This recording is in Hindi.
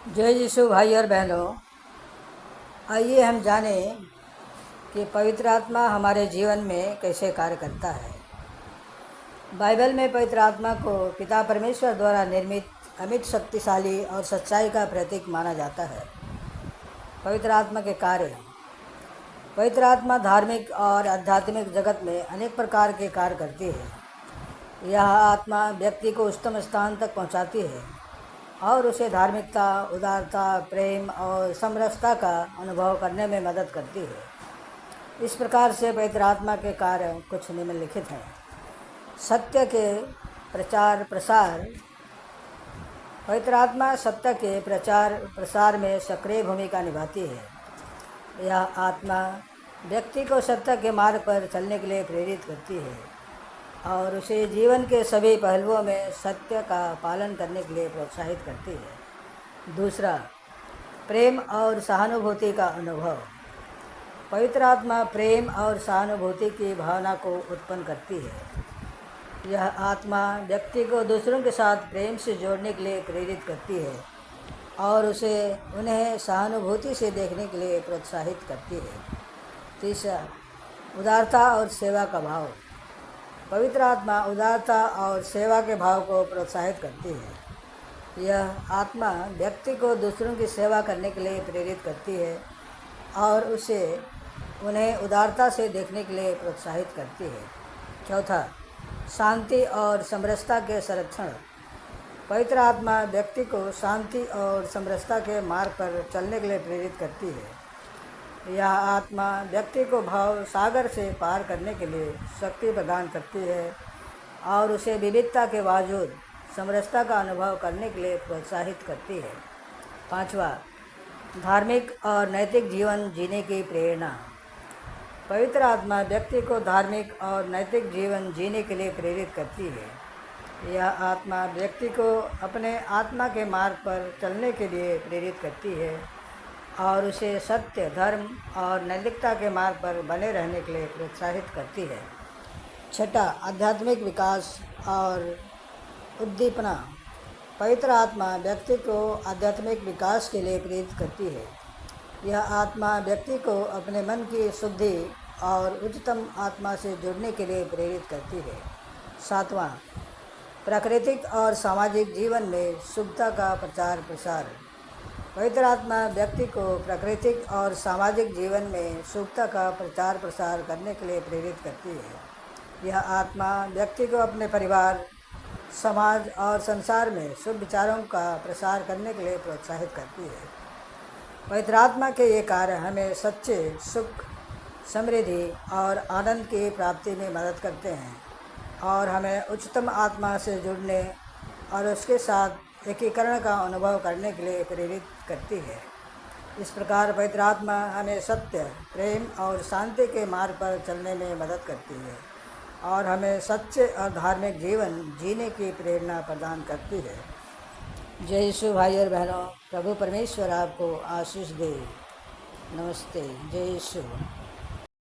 जय यीशु भाई और बहनों, आइए हम जानें कि पवित्र आत्मा हमारे जीवन में कैसे कार्य करता है। बाइबल में पवित्र आत्मा को पिता परमेश्वर द्वारा निर्मित अमित शक्तिशाली और सच्चाई का प्रतीक माना जाता है। पवित्र आत्मा के कार्य। पवित्र आत्मा धार्मिक और आध्यात्मिक जगत में अनेक प्रकार के कार्य करती है। यह आत्मा व्यक्ति को उच्चतम स्थान तक पहुंचाती है और उसे धार्मिकता, उदारता, प्रेम और समरसता का अनुभव करने में मदद करती है। इस प्रकार से पवित्र आत्मा के कार्य कुछ निम्नलिखित हैं। सत्य के प्रचार प्रसार। पवित्र आत्मा सत्य के प्रचार प्रसार में सक्रिय भूमिका निभाती है। यह आत्मा व्यक्ति को सत्य के मार्ग पर चलने के लिए प्रेरित करती है और उसे जीवन के सभी पहलुओं में सत्य का पालन करने के लिए प्रोत्साहित करती है। दूसरा, प्रेम और सहानुभूति का अनुभव। पवित्र आत्मा प्रेम और सहानुभूति की भावना को उत्पन्न करती है। यह आत्मा व्यक्ति को दूसरों के साथ प्रेम से जोड़ने के लिए प्रेरित करती है और उसे उन्हें सहानुभूति से देखने के लिए प्रोत्साहित करती है। तीसरा, उदारता और सेवा का भाव। पवित्र आत्मा उदारता और सेवा के भाव को प्रोत्साहित करती है। यह आत्मा व्यक्ति को दूसरों की सेवा करने के लिए प्रेरित करती है और उसे उन्हें उदारता से देखने के लिए प्रोत्साहित करती है। चौथा, शांति और समरसता के संरक्षण। पवित्र आत्मा व्यक्ति को शांति और समरसता के मार्ग पर चलने के लिए प्रेरित करती है। यह आत्मा व्यक्ति को भाव सागर से पार करने के लिए शक्ति प्रदान करती है और उसे विविधता के बावजूद समरसता का अनुभव करने के लिए प्रोत्साहित करती है। पांचवा, धार्मिक और नैतिक जीवन जीने की प्रेरणा। पवित्र आत्मा व्यक्ति को धार्मिक और नैतिक जीवन जीने के लिए प्रेरित करती है। यह आत्मा व्यक्ति को अपने आत्मा के मार्ग पर चलने के लिए प्रेरित करती है और उसे सत्य, धर्म और नैतिकता के मार्ग पर बने रहने के लिए प्रोत्साहित करती है। छठा, आध्यात्मिक विकास और उद्दीपना। पवित्र आत्मा व्यक्ति को आध्यात्मिक विकास के लिए प्रेरित करती है। यह आत्मा व्यक्ति को अपने मन की शुद्धि और उच्चतम आत्मा से जुड़ने के लिए प्रेरित करती है। सातवां, प्राकृतिक और सामाजिक जीवन में शुद्धता का प्रचार प्रसार। पवित्र आत्मा व्यक्ति को प्राकृतिक और सामाजिक जीवन में शुद्धता का प्रचार प्रसार करने के लिए प्रेरित करती है। यह आत्मा व्यक्ति को अपने परिवार, समाज और संसार में शुभ विचारों का प्रसार करने के लिए प्रोत्साहित करती है। पवित्र आत्मा के ये कार्य हमें सच्चे सुख, समृद्धि और आनंद की प्राप्ति में मदद करते हैं और हमें उच्चतम आत्मा से जुड़ने और उसके साथ एकीकरण का अनुभव करने के लिए प्रेरित करती है। इस प्रकार पवित्र आत्मा हमें सत्य, प्रेम और शांति के मार्ग पर चलने में मदद करती है और हमें सच्चे और धार्मिक जीवन जीने की प्रेरणा प्रदान करती है। जय यीशु भाई और बहनों, प्रभु परमेश्वर आपको आशीष दे। नमस्ते। जय यीशु।